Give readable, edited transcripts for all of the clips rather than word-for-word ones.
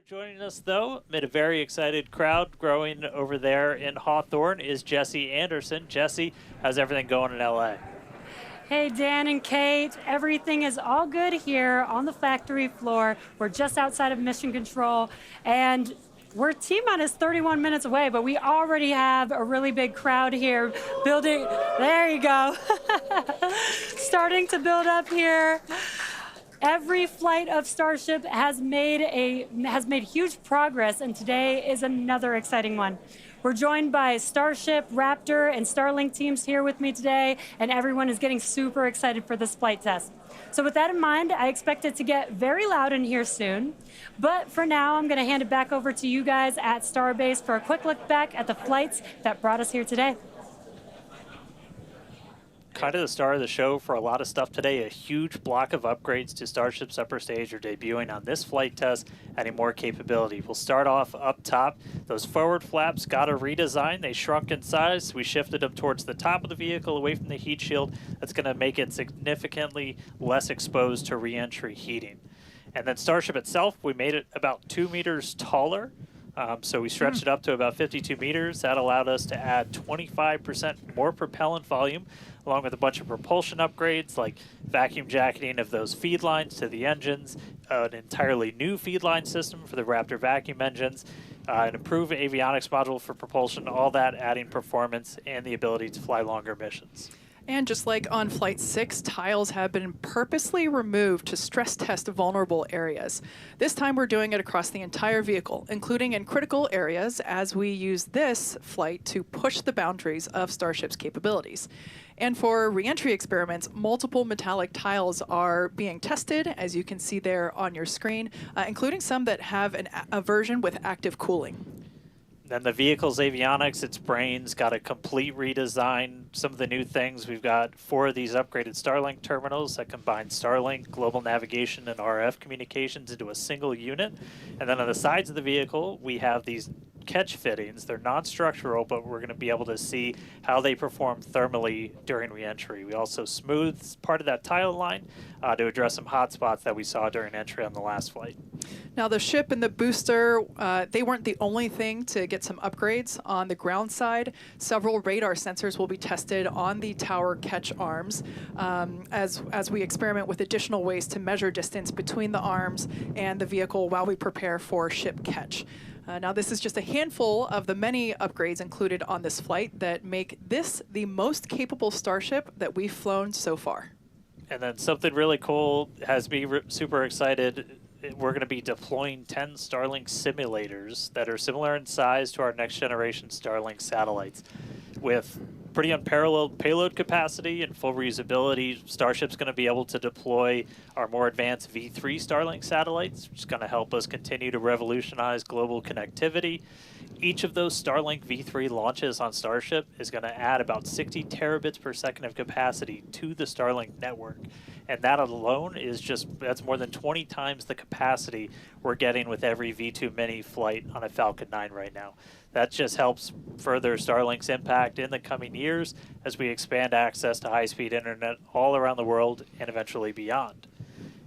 Joining us, though, amid a very excited crowd growing over there in Hawthorne, is Jesse Anderson. Jesse, how's everything going in LA? Hey, Dan and Kate, everything is all good here on the factory floor. We're just outside of Mission Control, and we're T-minus 31 minutes away, but we already have a really big crowd here building. There you go. Starting to build up here. Every flight of Starship has made huge progress, and today is another exciting one. We're joined by Starship, Raptor, and Starlink teams here with me today, and everyone is getting super excited for this flight test. So with that in mind, I expect it to get very loud in here soon. But for now, I'm going to hand it back over to you guys at Starbase for a quick look back at the flights that brought us here today. Kind of the star of the show for a lot of stuff today. A huge block of upgrades to Starship's upper stage are debuting on this flight test, adding more capability. We'll start off up top. Those forward flaps got a redesign. They shrunk in size. We shifted them towards the top of the vehicle, away from the heat shield. That's going to make it significantly less exposed to re-entry heating. And then Starship itself, we made it about 2 meters taller. So we stretched it up to about 52 meters. That allowed us to add 25% more propellant volume, along with a bunch of propulsion upgrades like vacuum jacketing of those feed lines to the engines, an entirely new feed line system for the Raptor vacuum engines, an improved avionics module for propulsion, all that adding performance and the ability to fly longer missions. And just like on Flight 6, tiles have been purposely removed to stress test vulnerable areas. This time we're doing it across the entire vehicle, including in critical areas, as we use this flight to push the boundaries of Starship's capabilities. And for re-entry experiments, multiple metallic tiles are being tested, as you can see there on your screen, including some that have a version with active cooling. Then the vehicle's avionics, its brains, got a complete redesign. Some of the new things, we've got 4 of these upgraded Starlink terminals that combine Starlink, global navigation, and RF communications into a single unit. And then on the sides of the vehicle, we have these catch fittings. They're non-structural, but we're going to be able to see how they perform thermally during re-entry. We also smoothed part of that tile line to address some hot spots that we saw during entry on the last flight. Now the ship and the booster, they weren't the only thing to get some upgrades. On the ground side, several radar sensors will be tested on the tower catch arms as we experiment with additional ways to measure distance between the arms and the vehicle while we prepare for ship catch. Now this is just a handful of the many upgrades included on this flight that make this the most capable Starship that we've flown so far. And then something really cool has me super excited. We're going to be deploying 10 Starlink simulators that are similar in size to our next generation Starlink satellites. With pretty unparalleled payload capacity and full reusability, Starship's going to be able to deploy our more advanced V3 Starlink satellites, which is going to help us continue to revolutionize global connectivity. Each of those Starlink V3 launches on Starship is going to add about 60 terabits per second of capacity to the Starlink network. And that alone is that's more than 20 times the capacity we're getting with every V2 Mini flight on a Falcon 9 right now. That just helps further Starlink's impact in the coming years as we expand access to high-speed internet all around the world and eventually beyond.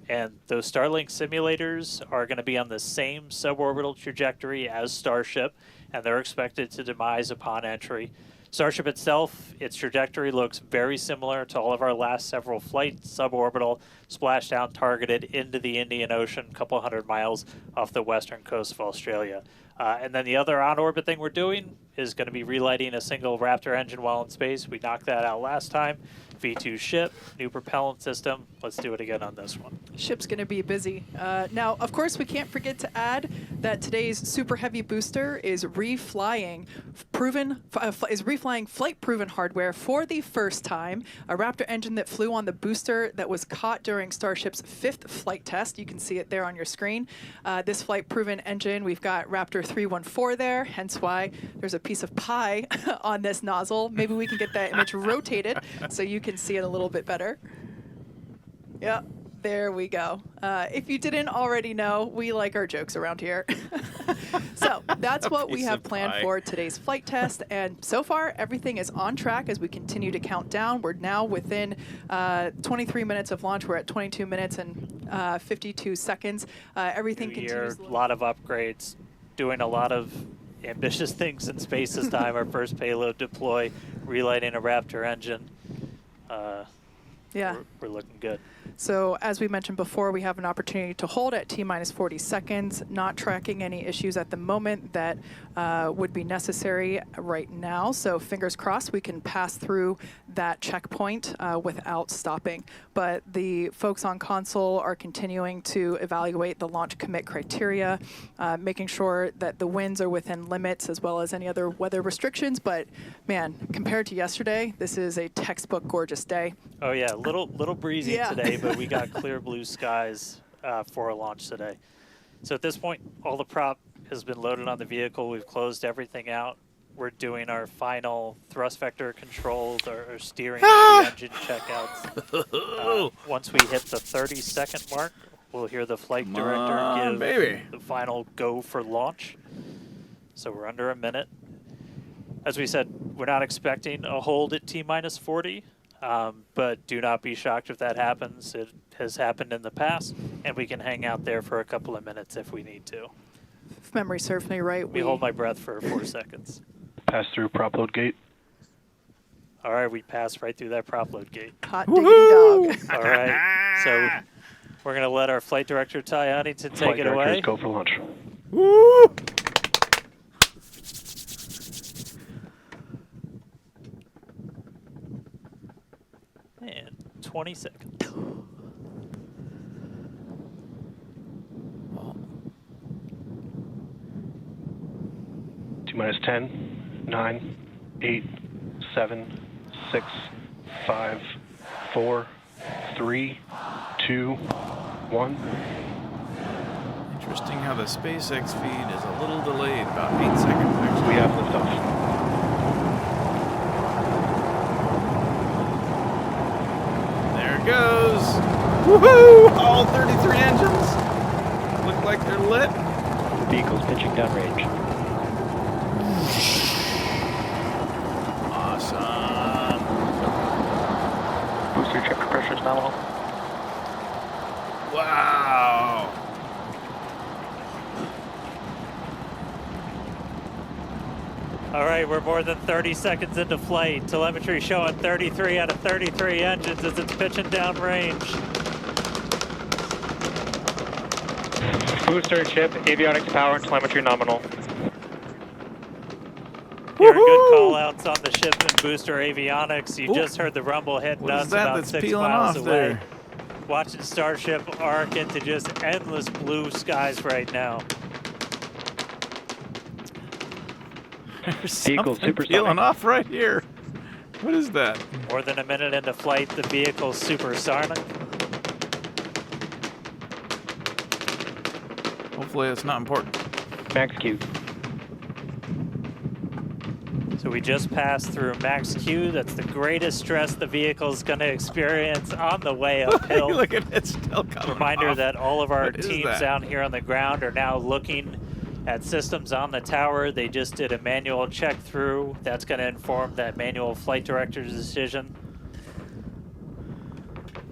And those Starlink simulators are going to be on the same suborbital trajectory as Starship, and they're expected to demise upon entry. Starship itself, its trajectory looks very similar to all of our last several flights, suborbital, splashdown targeted into the Indian Ocean, a couple hundred miles off the western coast of Australia. And then the other on-orbit thing we're doing is going to be relighting a single Raptor engine while in space. We knocked that out last time. V2 ship, new propellant system. Let's do it again on this one. Ship's going to be busy. Now, of course, we can't forget to add that today's Super Heavy booster is reflying flight-proven hardware for the first time. A Raptor engine that flew on the booster that was caught during Starship's 5th flight test. You can see it there on your screen. This flight-proven engine, we've got Raptor 314 there, hence why there's a piece of pie on this nozzle. Maybe we can get that image rotated so you can see it a little bit better. Yeah, There we go. If you didn't already know, we like our jokes around here. So that's what we piece have of planned pie. for today's flight test. And so far, everything is on track as we continue to count down. We're now within 23 minutes of launch. We're at 22 minutes and 52 seconds. Everything New year, continues. a lot of upgrades, doing a lot of ambitious things in space this time. Our first payload deploy, relighting a Raptor engine. Yeah. We're looking good. So as we mentioned before, we have an opportunity to hold at T-minus 40 seconds, not tracking any issues at the moment that would be necessary right now. So fingers crossed we can pass through that checkpoint without stopping. But the folks on console are continuing to evaluate the launch commit criteria, making sure that the winds are within limits as well as any other weather restrictions. But man, compared to yesterday, this is a textbook gorgeous day. Oh yeah, little breezy Yeah. today, but we got clear blue skies for a launch today. So at this point, all the prop has been loaded on the vehicle. We've closed everything out. We're doing our final thrust vector controls, our steering the engine checkouts. Once we hit the 30-second mark, we'll hear the flight Come director on, give baby. the final go for launch. So we're under a minute. As we said, we're not expecting a hold at T-minus 40. But do not be shocked if that happens. It has happened in the past, and we can hang out there for a couple of minutes if we need to. If memory serves me right, We hold my breath for 4 seconds. Pass through prop load gate. All right, we passed right through that prop load gate. hot diggity dog. All right, so we're going to let our flight director, Ty Huntington, take Flight it directors, away. go for launch. Woo! And 20 seconds. T-minus 10, 9, 8, 7, 6, 5, 4, 3, 2, 1. Interesting how the SpaceX feed is a little delayed, about 8 seconds actually. We have liftoff. There it goes. Woohoo! All 33 engines look like they're lit. Vehicle's pitching downrange. Awesome. Booster check pressure is nominal. Wow. All right, we're more than 30 seconds into flight. Telemetry showing 33 out of 33 engines as it's pitching downrange. Booster chip, avionics power, and telemetry nominal. Hearing good call-outs on the ship and booster avionics. You Ooh. just heard the rumble hitting What us is that about that's 6 peeling miles off away. there? Watching Starship arc into just endless blue skies right now. There's Vehicle something supersonic. peeling off right here. What is that? More than a minute into flight, the vehicle's supersonic. Hopefully it's not important. Max Q. So we just passed through max Q. That's the greatest stress the vehicle's going to experience on the way uphill. Look at it still coming Reminder off. that all of our What is teams that? down here on the ground are now looking at systems on the tower. They just did a manual check through. That's going to inform that manual flight director's decision.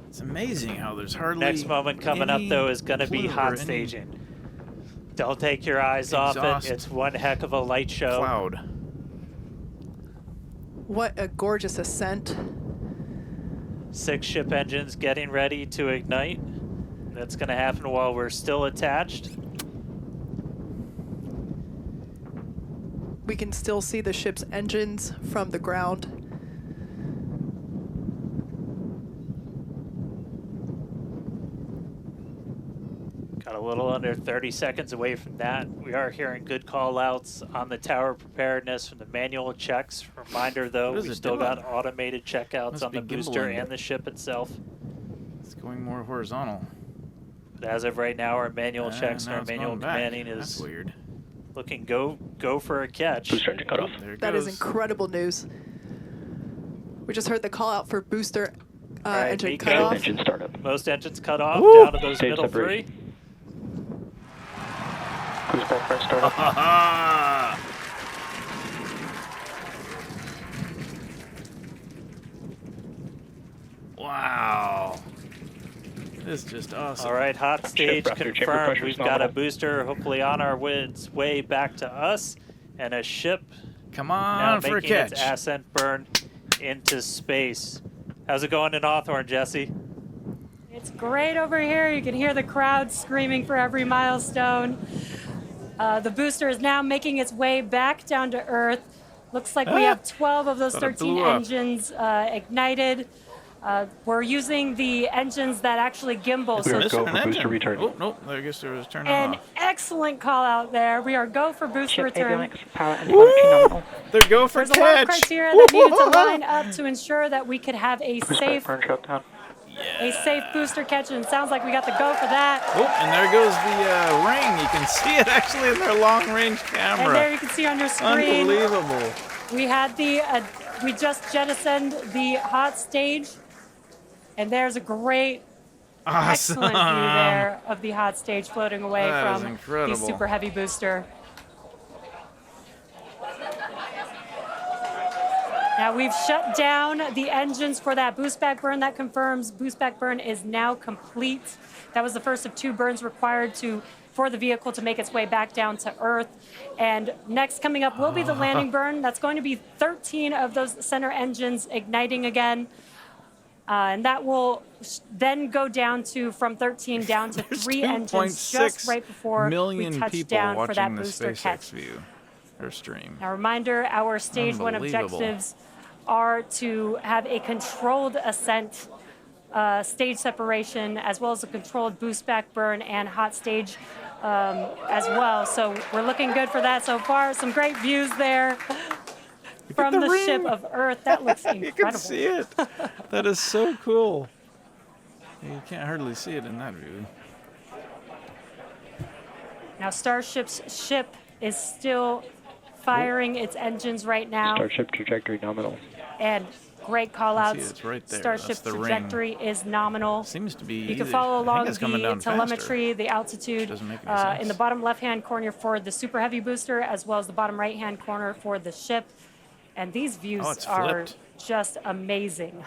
It's amazing how there's hardly Next moment coming up, any though, is going to be clue or hot any staging. Don't take your eyes off exhaust it. It's one heck of a light show. cloud. What a gorgeous ascent. 6 ship engines getting ready to ignite. That's going to happen while we're still attached. We can still see the ship's engines from the ground. Got a little under 30 seconds away from that. We are hearing good call-outs on the tower preparedness from the manual checks. Reminder, though, What is we it still got doing? automated checkouts Must on the be booster gimbaling. and the ship itself. It's going more horizontal. But as of right now, our manual checks and now our it's manual going back. commanding That's is weird. looking go for a catch. Booster engine cut off. There it That is goes. incredible news. We just heard the call out for booster right, engine Nico. cut off. Engine startup. Most engines cut off, Woo! down to those Stage middle separation. three. Cruise back burn startup. Wow. This is just awesome. All right, hot stage Raptor, chamber confirmed. pressure We've is got a nominal. booster hopefully on our its way back to us, and a ship Come now on for a making its catch. ascent burn into space. How's it going in Hawthorne, Jesse? It's great over here. You can hear the crowd screaming for every milestone. The booster is now making its way back down to Earth. Looks like we have 12 of those Thought it 13 blew up. engines ignited. We're using the engines that actually gimbal. We are So go Missing for an booster engine. return. Oh, nope. I guess there was turning an off. excellent call out there. We are go for booster Ship return. avionics, power and telemetry nominal. There go for There's a lot of catch. criteria that needed to line up to ensure that we could have a Cruise back safe burn shutdown. booster catch, and it sounds like we got the go for that. Oh, and there goes the ring. You can see it actually in their long-range And there camera. you can see on your screen, Unbelievable. we had we just jettisoned the hot stage, and there's a great, Awesome. excellent view there of the hot stage floating away That is from the incredible. super heavy booster. Now we've shut down the engines for that boost back burn. That confirms boost back burn is now complete. That was the first of 2 burns required for the vehicle to make its way back down to Earth. And next coming up will be the landing burn. That's going to be 13 of those center engines igniting again. And that will then go down to, from 13 down to There's 3 engines 2.6 just right before million we touch people down for that watching the booster SpaceX catch. view or stream. Now, reminder, our stage 1 Unbelievable. objectives are to have a controlled ascent, stage separation, as well as a controlled boost back burn and hot stage as well. So we're looking good for that so far. Some great views there from the the ring. ship of Earth. That looks You can incredible. see it. That is so cool. You can't hardly see it in that view. Now, Starship's ship is still firing its engines right now. Starship trajectory nominal. And great call outs. it's right there. Starship's That's the ring. trajectory is nominal. Seems to be You can easy. follow I think along it's coming the down telemetry, the altitude Doesn't make any sense. in the bottom left-hand corner for the super heavy booster, as well as the bottom right-hand corner for the ship. And these views Oh, it's are flipped. just amazing.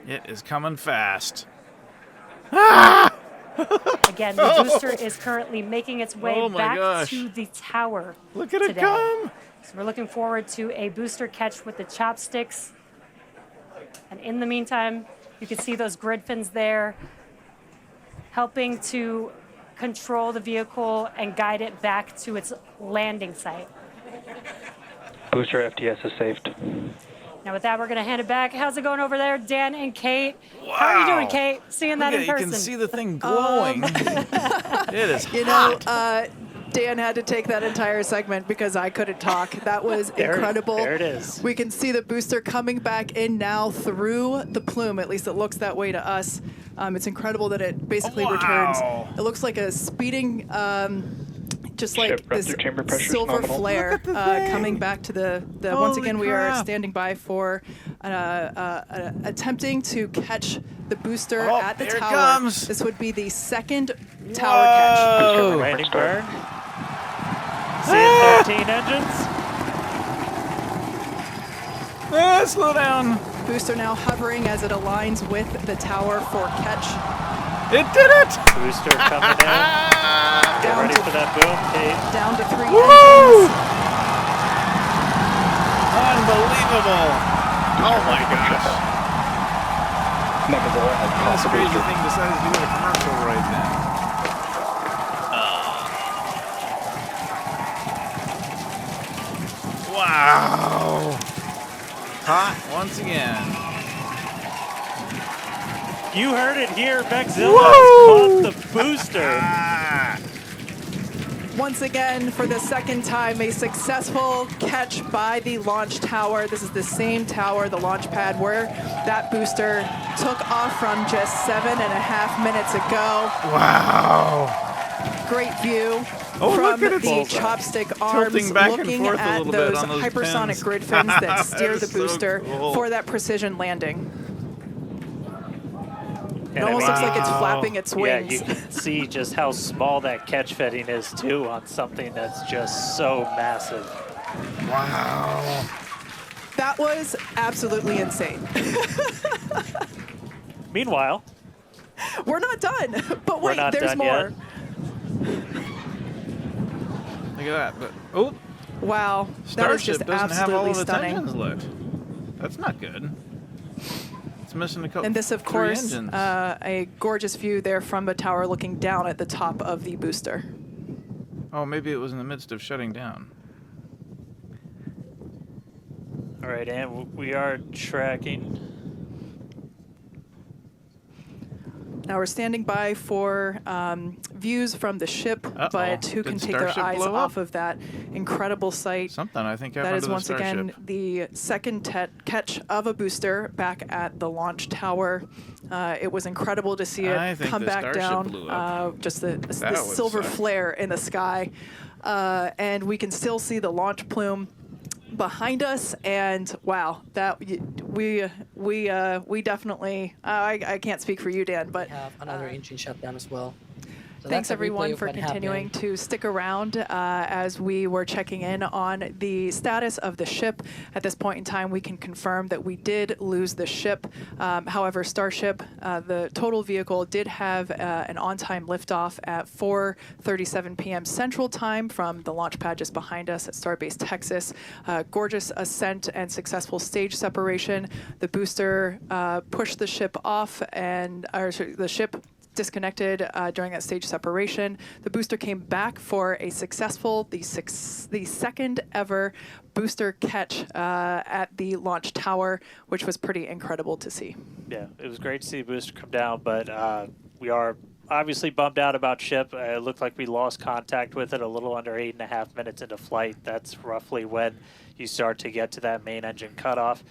It is coming fast. Again, the booster is currently making its way Oh my back gosh. to the tower. Look at it today. come. So we're looking forward to a booster catch with the chopsticks. And in the meantime, you can see those grid fins there, helping to control the vehicle and guide it back to its landing site. Booster FTS is saved. Now with that, we're going to hand it back. How's it going over there, Dan and Kate? How are you doing, Wow. Kate? Seeing Look that at in it. You person. can see the thing glowing. It is You know, Dan had to take that entire segment because I couldn't talk. That was incredible. There it is. We can see the booster coming back in now through the plume. At least it looks that way to us. It's incredible that it basically returns. Wow. It looks like a speeding, just Ship like this Raptor chamber pressure is silver nominal. flare Look at the thing. coming back to the once Holy again, we are crap. standing by for attempting to catch the booster Oh, at the there it tower. comes. This would be the second tower catch. Whoa. Landing burn. Seeing 13 engines. Slow down. Booster now hovering as it aligns with the tower for catch. It did it. Booster coming in. Get Down ready to- for that boom, Kate. Down to 3 Woo! engines. Unbelievable. Oh my gosh. Megazilla has That's crossed a the crazy booster. thing decided to do a commercial right then. Wow. Hot once again. You heard it here. Megzilla has caught the booster. Ah. Once again, for the second time, a successful catch by the launch tower. This is the same tower, the launch pad, where that booster took off from just 7.5 minutes ago. Wow. Great great view Oh, from look at the it. chopstick arms, Tilting back and looking forth a at little bit those on those hypersonic pins. grid fins that steer That the is so booster cool. for that precision landing. It And I almost mean, looks like it's Wow. flapping its yeah, wings. you can see just how small that catch fitting is too on something that's just so massive. Wow. That was absolutely insane. Meanwhile, We're not done, but We're wait, not there's done more. Look at that. But, oh, Wow, that was Starship just doesn't have all absolutely of its stunning. engines lit. That's not good. It's missing a couple. And this, of 3 course, engines. a gorgeous view there from the tower looking down at the top of the booster. Oh, maybe it was in the midst of shutting down. all right, and we are tracking. Now we're standing by for views from the ship, Uh-oh. but who can Did take their Starship eyes blow off up? of that incredible sight? Something, I think, That happened is to the once Starship. again the second catch of a booster back at the launch tower. It was incredible to see I it think come the back Starship down. blew up. Just the That would silver suck. flare in the sky, and we can still see the launch plume behind us. And wow, that we definitely. I can't speak for you, Dan, but. We have another engine shutdown as well. So Thanks that's a replay everyone of for what continuing happened. to stick around as we were checking in on the status of the ship. At this point in time, we can confirm that we did lose the ship. However, Starship, the total vehicle, did have an on-time liftoff at 4:37 p.m. Central Time from the launch pad just behind us at Starbase Texas. Gorgeous ascent and successful stage separation. The booster pushed the ship off, and the ship disconnected during that stage separation. The booster came back for a successful, the second ever booster catch at the launch tower, which was pretty incredible to see. Yeah, it was great to see the booster come down, but we are obviously bummed out about ship. It looked like we lost contact with it a little under 8.5 minutes into flight. That's roughly when you start to get to that main engine cutoff.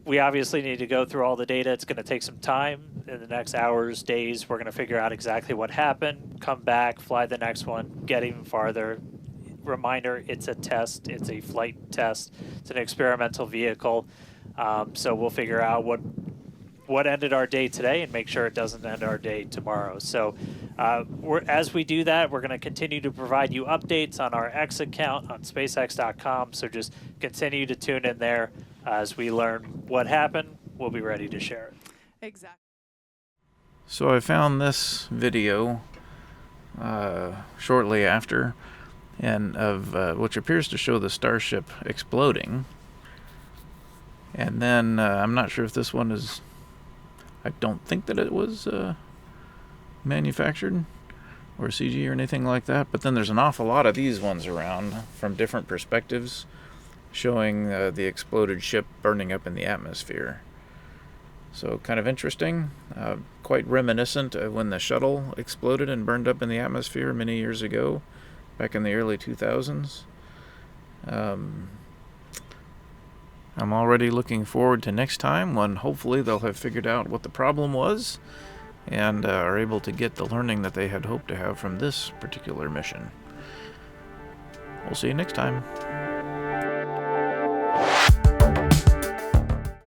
We obviously need to go through all the data. It's going to take some time. In the next hours, days, we're going to figure out exactly what happened, come back, fly the next one, get even farther. Reminder, it's a test. It's a flight test. It's an experimental vehicle. So we'll figure out what ended our day today and make sure it doesn't end our day tomorrow. So as we do that, we're going to continue to provide you updates on our X account on SpaceX.com. So just continue to tune in there. As we learn what happened, we'll be ready to share it. Exactly. So I found this video shortly after, and of which appears to show the Starship exploding. And then I'm not sure if this one is. I don't think that it was manufactured or CG or anything like that. But then there's an awful lot of these ones around from different perspectives, showing the exploded ship burning up in the atmosphere. So kind of interesting, quite reminiscent of when the shuttle exploded and burned up in the atmosphere many years ago, back in the early 2000s. I'm already looking forward to next time when hopefully they'll have figured out what the problem was and are able to get the learning that they had hoped to have from this particular mission. We'll see you next time.